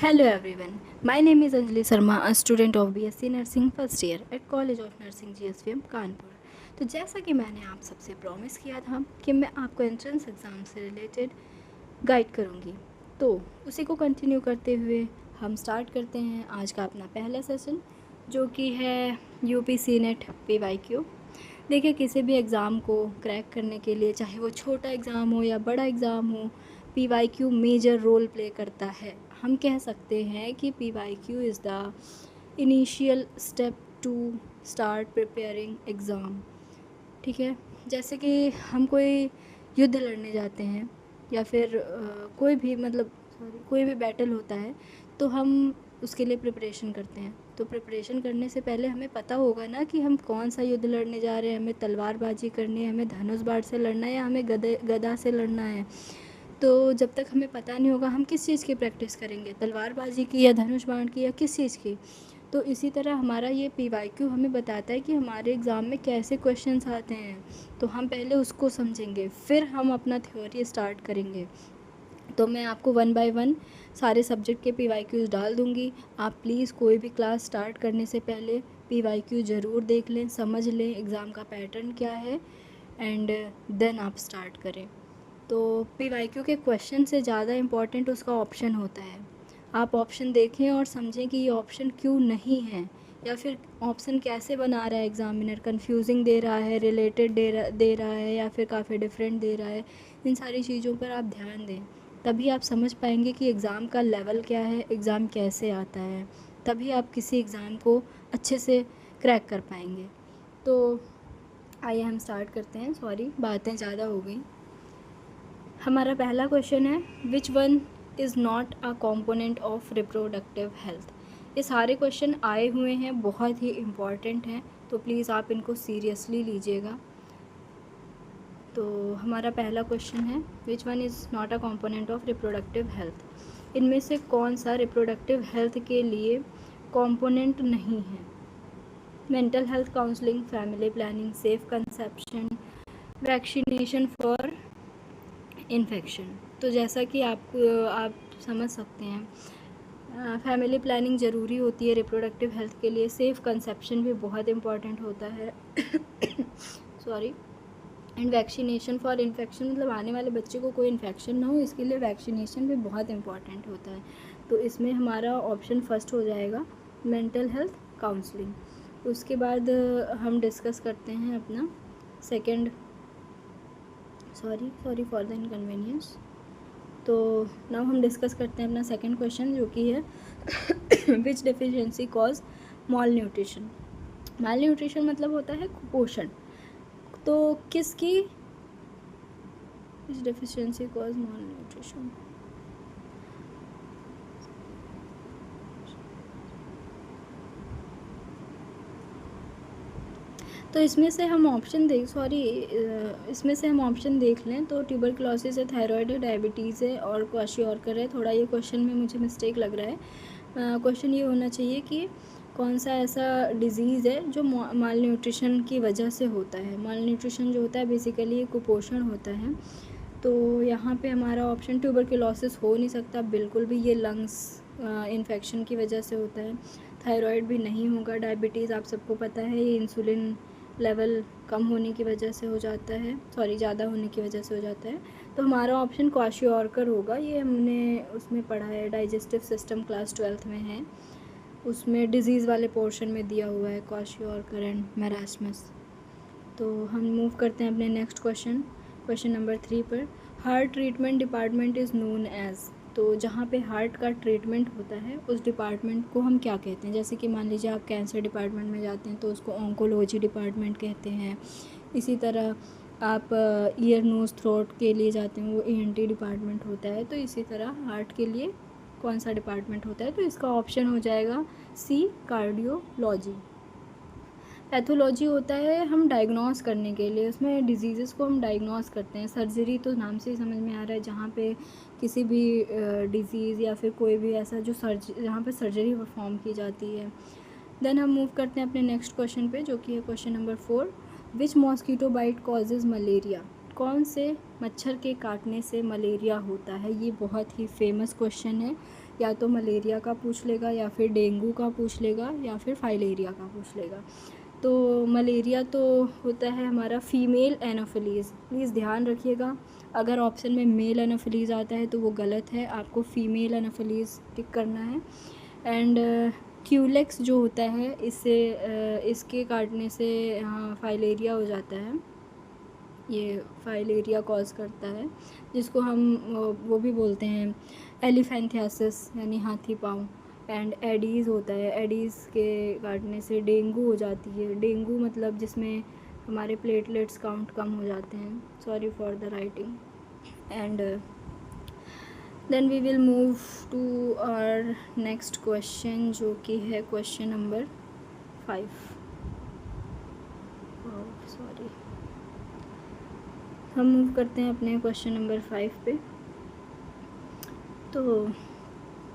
Hello everyone, my name is Anjali Sharma, a student of BSc Nursing first year at College of Nursing GSVM Kanpur. तो जैसा कि मैंने आप सबसे promise किया था कि मैं आपको एंट्रेंस एग्ज़ाम से रिलेटेड गाइड करूंगी, तो उसी को कंटिन्यू करते हुए हम स्टार्ट करते हैं आज का अपना पहला सेशन, जो कि है यूपी सीनेट PYQ। देखिए, किसी भी एग्ज़ाम को क्रैक करने के लिए, चाहे वो छोटा एग्ज़ाम हो या बड़ा एग्ज़ाम हो, PYQ मेजर रोल प्ले करता है। हम कह सकते हैं कि PYQ is the initial step to start preparing exam. ठीक है, जैसे कि हम कोई युद्ध लड़ने जाते हैं या फिर कोई भी बैटल होता है, तो हम उसके लिए प्रिपरेशन करते हैं। तो प्रिपरेशन करने से पहले हमें पता होगा ना कि हम कौन सा युद्ध लड़ने जा रहे हैं, हमें तलवारबाजी करनी है, हमें धनुष बाण से लड़ना है या हमें गदा से लड़ना है। तो जब तक हमें पता नहीं होगा, हम किस चीज़ की प्रैक्टिस करेंगे, तलवारबाजी की या धनुष बाण की या किस चीज़ की। तो इसी तरह हमारा ये PYQ हमें बताता है कि हमारे एग्ज़ाम में कैसे क्वेश्चंस आते हैं, तो हम पहले उसको समझेंगे, फिर हम अपना थ्योरी स्टार्ट करेंगे। तो मैं आपको 1 बाय 1 सारे सब्जेक्ट के PYQs डाल दूँगी। आप प्लीज़ कोई भी क्लास स्टार्ट करने से पहले PYQ ज़रूर देख लें, समझ लें एग्ज़ाम का पैटर्न क्या है, एंड देन आप स्टार्ट करें। तो PYQ के क्वेश्चन से ज़्यादा इम्पॉर्टेंट उसका ऑप्शन होता है। आप ऑप्शन देखें और समझें कि ये ऑप्शन क्यों नहीं है, या फिर ऑप्शन कैसे बना रहा है एग्ज़ामिनर, कंफ्यूजिंग दे रहा है, रिलेटेड दे रहा है, या फिर काफ़ी डिफरेंट दे रहा है। इन सारी चीज़ों पर आप ध्यान दें, तभी आप समझ पाएंगे कि एग्ज़ाम का लेवल क्या है, एग्ज़ाम कैसे आता है। तभी आप किसी एग्ज़ाम को अच्छे से क्रैक कर पाएंगे। तो आइए हम स्टार्ट करते हैं। सॉरी, बातें ज़्यादा हो गई। हमारा पहला क्वेश्चन है, which one is not a component of reproductive health. ये सारे क्वेश्चन आए हुए हैं, बहुत ही इम्पॉर्टेंट हैं, तो प्लीज़ आप इनको सीरियसली लीजिएगा। तो हमारा पहला क्वेश्चन है, which one is not a component of reproductive health. इनमें से कौन सा रिप्रोडक्टिव हेल्थ के लिए कॉम्पोनेंट नहीं है? Mental health counselling, family planning, safe conception, vaccination for infection. तो जैसा कि आप समझ सकते हैं, फैमिली प्लानिंग ज़रूरी होती है रिप्रोडक्टिव हेल्थ के लिए। सेफ़ कंसेप्शन भी बहुत इम्पॉर्टेंट होता है sorry. And vaccination for infection, मतलब आने वाले बच्चे को कोई इन्फेक्शन ना हो, इसके लिए वैक्सीनेशन भी बहुत इम्पॉर्टेंट होता है। तो इसमें हमारा ऑप्शन फर्स्ट हो जाएगा, मेंटल हेल्थ काउंसलिंग। उसके बाद हम डिस्कस करते हैं अपना second, sorry for the inconvenience. तो नाउ हम डिस्कस करते हैं अपना सेकंड क्वेश्चन, जो कि है विच डेफिशिएंसी कॉज मॉल न्यूट्रिशन। माल न्यूट्रिशन मतलब होता है कुपोषण। तो किसकी विच डेफिशिएंसी कॉज मॉल न्यूट्रिशन? तो इसमें से हम ऑप्शन देख लें तो ट्यूबरक्लोसिस है, थायराइड है, डायबिटीज़ है और क्वाशियोरकर है। थोड़ा ये क्वेश्चन में मुझे मिस्टेक लग रहा है। क्वेश्चन ये होना चाहिए कि कौन सा ऐसा डिज़ीज़ है जो माल न्यूट्रिशन की वजह से होता है। माल न्यूट्रिशन जो होता है बेसिकली ये कुपोषण होता है। तो यहाँ पे हमारा ऑप्शन ट्यूबरक्लोसिस हो नहीं सकता बिल्कुल भी, ये लंग्स इन्फेक्शन की वजह से होता है। थायराइड भी नहीं होगा। डायबिटीज़ आप सबको पता है, ये इंसुलिन लेवल कम होने की वजह से हो जाता है, ज़्यादा होने की वजह से हो जाता है। तो हमारा ऑप्शन क्वाशियोरकर होगा। ये हमने उसमें पढ़ा है, डाइजेस्टिव सिस्टम क्लास 12th में है, उसमें डिज़ीज़ वाले पोर्शन में दिया हुआ है क्वाशियोरकर एंड मेरास्मस। तो हम मूव करते हैं अपने नेक्स्ट क्वेश्चन नंबर 3 पर। Heart treatment department is known as. तो जहाँ पे हार्ट का ट्रीटमेंट होता है उस डिपार्टमेंट को हम क्या कहते हैं? जैसे कि मान लीजिए आप कैंसर डिपार्टमेंट में जाते हैं तो उसको ऑन्कोलॉजी डिपार्टमेंट कहते हैं। इसी तरह आप ईयर नोज़ थ्रोट के लिए जाते हैं, वो ENT डिपार्टमेंट होता है। तो इसी तरह हार्ट के लिए कौन सा डिपार्टमेंट होता है? तो इसका ऑप्शन हो जाएगा C, कार्डियोलॉजी। पैथोलॉजी होता है हम डायग्नोस करने के लिए, उसमें डिजीज़ को हम डायग्नोस करते हैं। सर्जरी तो नाम से ही समझ में आ रहा है, जहाँ पे किसी भी डिज़ीज़ या फिर कोई भी ऐसा जहाँ पे सर्जरी परफॉर्म की जाती है। देन हम मूव करते हैं अपने नेक्स्ट क्वेश्चन पे, जो कि है क्वेश्चन नंबर 4। विच मॉस्किटो बाइट कॉजेज़ मलेरिया। कौन से मच्छर के काटने से मलेरिया होता है? ये बहुत ही फेमस क्वेश्चन है, या तो मलेरिया का पूछ लेगा, या फिर डेंगू का पूछ लेगा, या फिर फाइलेरिया का पूछ लेगा। तो मलेरिया तो होता है हमारा फीमेल एनोफिलीज़, प्लीज़ ध्यान रखिएगा। अगर ऑप्शन में मेल एनोफिलीज़ आता है तो वो गलत है, आपको फीमेल एनोफिलीज़ टिक करना है। एंड क्यूलेक्स जो होता है, इससे इसके काटने से फाइलेरिया हो जाता है, ये फाइलेरिया कॉज करता है, जिसको हम वो भी बोलते हैं एलिफेंथियासिस, यानी हाथी पाँव। एंड एडीज़ होता है, एडीज़ के काटने से डेंगू हो जाती है। डेंगू मतलब जिसमें हमारे प्लेटलेट्स काउंट कम हो जाते हैं, sorry for the writing. And then we will move to our next question, जो कि है क्वेश्चन नंबर 5। सॉरी, हम मूव करते हैं अपने क्वेश्चन नंबर 5 पे। तो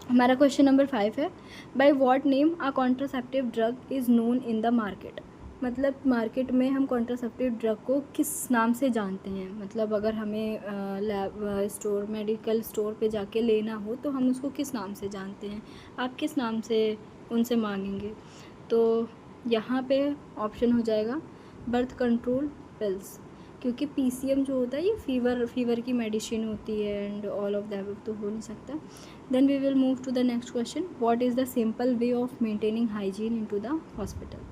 हमारा क्वेश्चन नंबर 5 है, by what name a contraceptive drug is known in the market. मतलब मार्केट में हम कॉन्ट्रासेप्टिव ड्रग को किस नाम से जानते हैं, मतलब अगर हमें स्टोर, मेडिकल स्टोर पे जाके लेना हो तो हम उसको किस नाम से जानते हैं, आप किस नाम से उनसे मांगेंगे। तो यहाँ पे ऑप्शन हो जाएगा बर्थ कंट्रोल पिल्स, क्योंकि पीसीएम जो होता है ये फीवर की मेडिसिन होती है, एंड ऑल ऑफ दैट तो हो नहीं सकता। Then we will move to the next question, what is the simple way of maintaining hygiene into the hospital.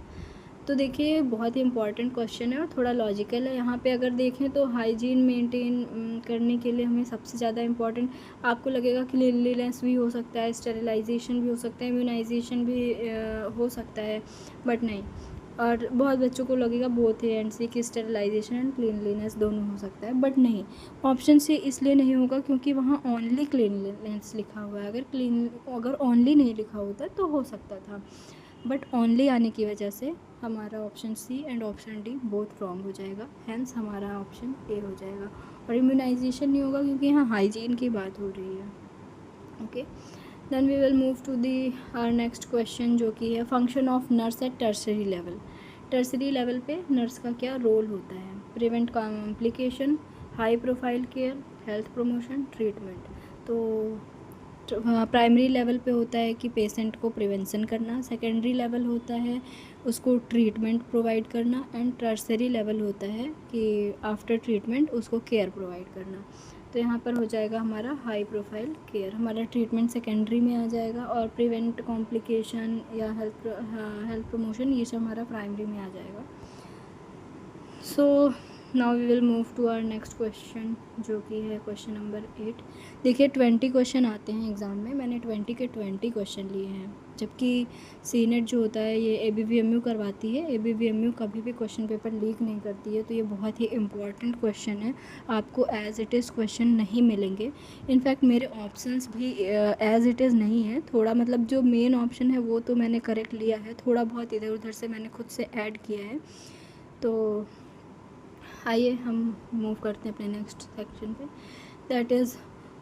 तो देखिए बहुत ही इंपॉर्टेंट क्वेश्चन है और थोड़ा लॉजिकल है। यहाँ पे अगर देखें तो हाइजीन मेंटेन करने के लिए हमें सबसे ज़्यादा इंपॉर्टेंट, आपको लगेगा कि क्लीनलीनेस भी हो सकता है, स्टेरिलाइजेशन भी हो सकता है, इम्यूनाइजेशन भी हो सकता है, बट नहीं। और बहुत बच्चों को लगेगा बोथ है एंड सी कि स्टेरिलाइजेशन एंड क्लीनलीनेस दोनों हो सकता है, बट नहीं, ऑप्शन सी इसलिए नहीं होगा क्योंकि वहाँ ओनली क्लीनलीनेस लिखा हुआ है। अगर ओनली नहीं लिखा होता तो हो सकता था, बट ओनली आने की वजह से हमारा option C and option D both wrong हो जाएगा, हैंस हमारा ऑप्शन ए हो जाएगा। और इम्यूनाइजेशन नहीं होगा क्योंकि यहाँ हाइजीन की बात हो रही है। Okay, then we will move to the our next question, जो कि है function of nurse at tertiary level. Tertiary level पे नर्स का क्या रोल होता है, prevent complication, high profile care, health promotion, treatment. तो प्राइमरी लेवल पे होता है कि पेशेंट को प्रिवेंशन करना, सेकेंडरी लेवल होता है उसको ट्रीटमेंट प्रोवाइड करना, एंड टर्सरी लेवल होता है कि आफ्टर ट्रीटमेंट उसको केयर प्रोवाइड करना। तो यहाँ पर हो जाएगा हमारा हाई प्रोफाइल केयर, हमारा ट्रीटमेंट सेकेंडरी में आ जाएगा, और प्रिवेंट कॉम्प्लिकेशन या हेल्थ प्रमोशन ये सब हमारा प्राइमरी में आ जाएगा। So now we will move to our next question, जो कि है क्वेश्चन नंबर 8। देखिए 20 क्वेश्चन आते हैं एग्ज़ाम में, मैंने 20 के 20 क्वेश्चन लिए हैं, जबकि सीनेट जो होता है ये ABVMU करवाती है, ABVMU कभी भी क्वेश्चन पेपर लीक नहीं करती है। तो ये बहुत ही इंपॉर्टेंट क्वेश्चन है, आपको एज़ इट इज़ क्वेश्चन नहीं मिलेंगे। इनफैक्ट मेरे ऑप्शंस भी एज़ इट इज़ नहीं है, थोड़ा मतलब जो मेन ऑप्शन है वो तो मैंने करेक्ट लिया है, थोड़ा बहुत इधर उधर से मैंने खुद से ऐड किया है। तो आइए हम मूव करते हैं अपने नेक्स्ट सेक्शन पे, that is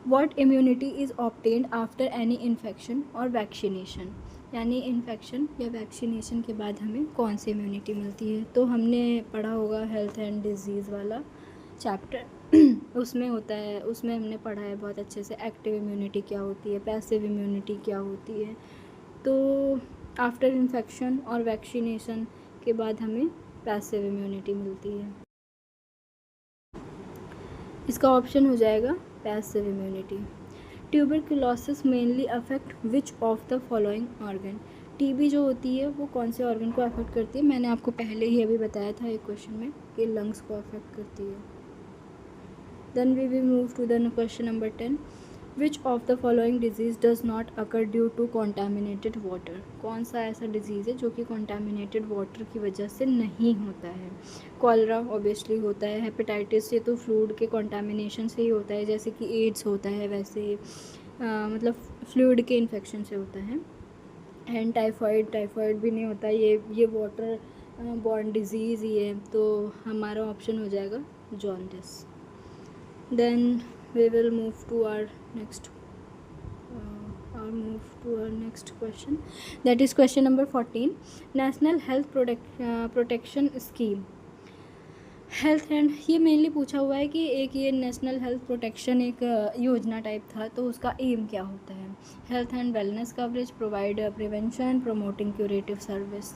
what immunity is obtained after any infection और वैक्सीनेशन। यानी इन्फेक्शन या वैक्सीनेशन के बाद हमें कौन सी इम्यूनिटी मिलती है। तो हमने पढ़ा होगा हेल्थ एंड डिजीज़ वाला चैप्टर उसमें होता है, उसमें हमने पढ़ा है बहुत अच्छे से एक्टिव इम्यूनिटी क्या होती है, पैसिव इम्यूनिटी क्या होती है। तो आफ्टर इन्फेक्शन और वैक्सीनेशन के बाद हमें पैसिव इम्यूनिटी मिलती है। इसका ऑप्शन हो जाएगा passive immunity. Tuberculosis mainly affect which of the following organ. TB जो होती है वो कौन से ऑर्गन को अफेक्ट करती है, मैंने आपको पहले ही अभी बताया था एक क्वेश्चन में कि लंग्स को अफेक्ट करती है। Then we will move to the question number 10, which of the following disease does not occur due to contaminated water. कौन सा ऐसा डिजीज़ है जो कि कॉन्टामिनेटेड वाटर की वजह से नहीं होता है। कॉलरा ऑब्वियसली होता है, हेपेटाइटिस ये तो फ्लूइड के कॉन्टामिनेशन से ही होता है, जैसे कि एड्स होता है वैसे मतलब फ्लूइड के इन्फेक्शन से होता है। एंड टाइफाइड भी नहीं होता, ये वाटर बॉर्न डिजीज़ ही है। तो हमारा ऑप्शन हो जाएगा jaundice. Then we will move to our next question, that is question number 14, national health protection scheme health and ये मेनली पूछा हुआ है कि एक ये नेशनल हेल्थ प्रोटेक्शन एक योजना टाइप था, तो उसका एम क्या होता है। Health and wellness coverage, provide prevention, promoting curative service.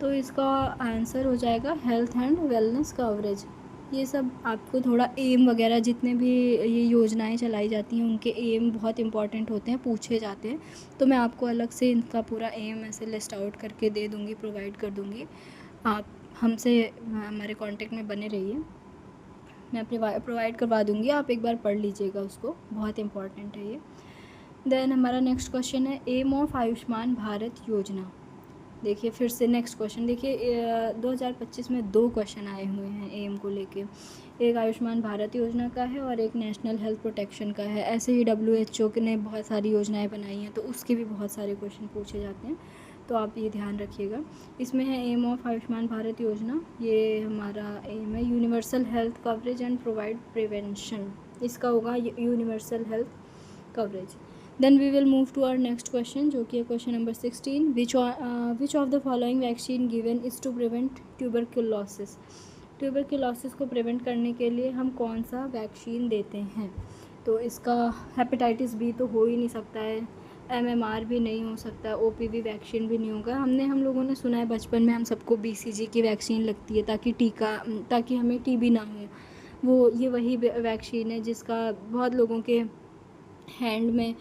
तो इसका आंसर हो जाएगा हेल्थ एंड वेलनेस कवरेज। ये सब आपको थोड़ा एम वगैरह जितने भी ये योजनाएं चलाई जाती हैं उनके एम बहुत इंपॉर्टेंट होते हैं, पूछे जाते हैं। तो मैं आपको अलग से इनका पूरा एम ऐसे लिस्ट आउट करके दे दूँगी, प्रोवाइड कर दूँगी। आप हमसे हमारे कांटेक्ट में बने रहिए, मैं प्रोवाइड करवा दूँगी, आप एक बार पढ़ लीजिएगा उसको, बहुत इंपॉर्टेंट है ये। देन हमारा नेक्स्ट क्वेश्चन है एम ऑफ आयुष्मान भारत योजना। देखिए फिर से नेक्स्ट क्वेश्चन देखिए, 2025 में 2 क्वेश्चन आए हुए हैं एम को लेके, एक आयुष्मान भारत योजना का है और एक नेशनल हेल्थ प्रोटेक्शन का है। ऐसे ही WHO ने बहुत सारी योजनाएं बनाई हैं, तो उसके भी बहुत सारे क्वेश्चन पूछे जाते हैं, तो आप ये ध्यान रखिएगा। इसमें है एम ऑफ आयुष्मान भारत योजना, ये हमारा एम है universal health coverage and provide prevention, इसका होगा universal health coverage. Then we will move to our next question, जो कि है question number 16, which of the following vaccine given is to prevent tuberculosis. Tuberculosis को prevent करने के लिए हम कौन सा वैक्सीन देते हैं। तो इसका हेपेटाइटिस बी तो हो ही नहीं सकता है, MMR भी नहीं हो सकता, OPV वैक्सीन भी नहीं होगा। हम लोगों ने सुना है बचपन में हम सबको BCG की वैक्सीन लगती है ताकि हमें TB ना हो। ये वही वैक्सीन है जिसका बहुत लोगों के हैंड में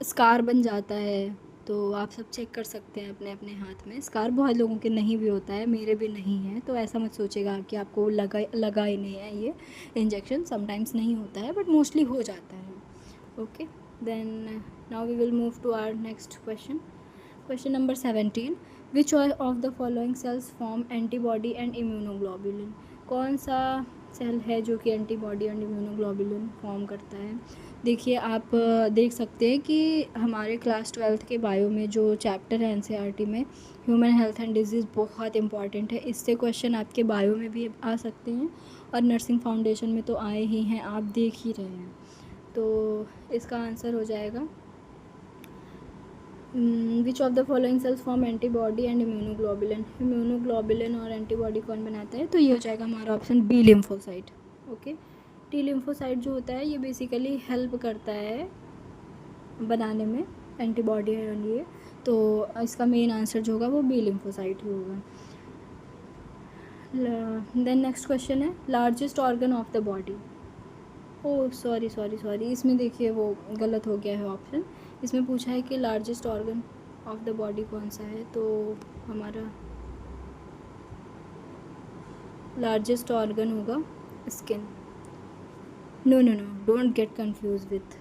स्कार बन जाता है, तो आप सब चेक कर सकते हैं अपने अपने हाथ में। स्कार बहुत लोगों के नहीं भी होता है, मेरे भी नहीं है, तो ऐसा मत सोचेगा कि आपको लगा ही नहीं है ये इंजेक्शन, समटाइम्स नहीं होता है बट मोस्टली हो जाता है। Okay, then now we will move to our next question, question number 17, which of the following cells form antibody and immunoglobulin. कौन सा सेल है जो कि एंटीबॉडी एंड इम्यूनोग्लोबुलिन फॉर्म करता है। देखिए आप देख सकते हैं कि हमारे क्लास 12th के बायो में जो चैप्टर है NCERT में, ह्यूमन हेल्थ एंड डिजीज़, बहुत इंपॉर्टेंट है। इससे क्वेश्चन आपके बायो में भी आ सकते हैं और नर्सिंग फाउंडेशन में तो आए ही हैं, आप देख ही रहे हैं। तो इसका आंसर हो जाएगा which of the following cells form antibody and immunoglobulin. Immunoglobulin और एंटीबॉडी कौन बनाता है, तो ये हो जाएगा हमारा option B, lymphocyte. Okay, T lymphocyte जो होता है ये बेसिकली हेल्प करता है बनाने में एंटीबॉडी के लिए, तो इसका मेन आंसर जो होगा वो बी, लिम्फोसाइट ही होगा। देन नेक्स्ट क्वेश्चन है largest organ of the body. Oh sorry, इसमें देखिए वो गलत हो गया है ऑप्शन। इसमें पूछा है कि largest organ of the body कौन सा है, तो हमारा लार्जेस्ट ऑर्गन होगा skin. No, don't get confuse with,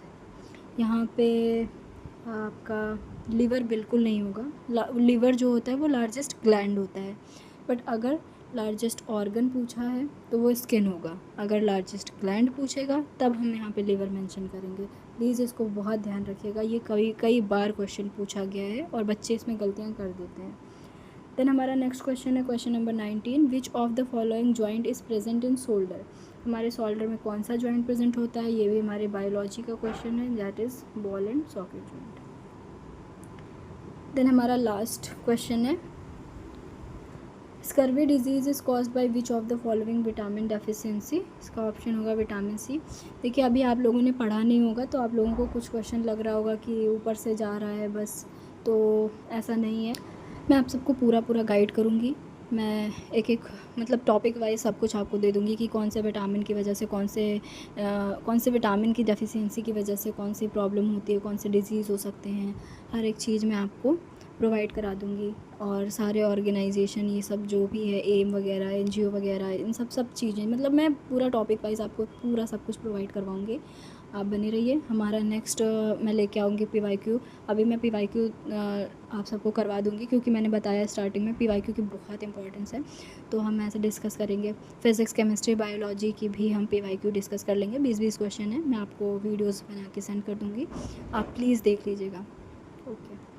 यहाँ पे आपका लीवर बिल्कुल नहीं होगा। लीवर जो होता है वो लार्जेस्ट ग्लैंड होता है, बट अगर लार्जेस्ट ऑर्गन पूछा है तो वो स्किन होगा। अगर लार्जेस्ट ग्लैंड पूछेगा तब हम यहाँ पे लीवर मेंशन करेंगे। प्लीज़ इसको बहुत ध्यान रखिएगा, ये कई बार क्वेश्चन पूछा गया है और बच्चे इसमें गलतियाँ कर देते हैं। देन हमारा नेक्स्ट क्वेश्चन है question number 19, which of the following joint is present in shoulder. हमारे शोल्डर में कौन सा जॉइंट प्रेजेंट होता है, ये भी हमारे बायोलॉजी का क्वेश्चन है, that is ball and socket joint. Then हमारा लास्ट क्वेश्चन है scurvy disease is caused by which of the following vitamin deficiency. इसका ऑप्शन होगा विटामिन सी। देखिए अभी आप लोगों ने पढ़ा नहीं होगा तो आप लोगों को कुछ क्वेश्चन लग रहा होगा कि ऊपर से जा रहा है बस, तो ऐसा नहीं है। मैं आप सबको पूरा गाइड करूँगी, मैं एक मतलब टॉपिक वाइज सब कुछ आपको दे दूँगी कि कौन से विटामिन की वजह से कौन से विटामिन की डेफिशिएंसी की वजह से कौन सी प्रॉब्लम होती है, कौन से डिजीज़ हो सकते हैं, हर एक चीज़ मैं आपको प्रोवाइड करा दूँगी। और सारे ऑर्गेनाइजेशन ये सब जो भी है, एम वगैरह, NGO वगैरह, इन सब चीज़ें, मतलब मैं पूरा टॉपिक वाइज आपको पूरा सब कुछ प्रोवाइड करवाऊँगी। आप बने रहिए। हमारा नेक्स्ट मैं लेके आऊँगी PYQ। अभी मैं PYQ आप सबको करवा दूँगी क्योंकि मैंने बताया स्टार्टिंग में PYQ की बहुत इंपॉर्टेंस है, तो हम ऐसे डिस्कस करेंगे। फिज़िक्स, केमिस्ट्री, बायोलॉजी की भी हम PYQ डिस्कस कर लेंगे। 20-20 क्वेश्चन है, मैं आपको वीडियोज़ बना के सेंड कर दूँगी, आप प्लीज़ देख लीजिएगा। ओके।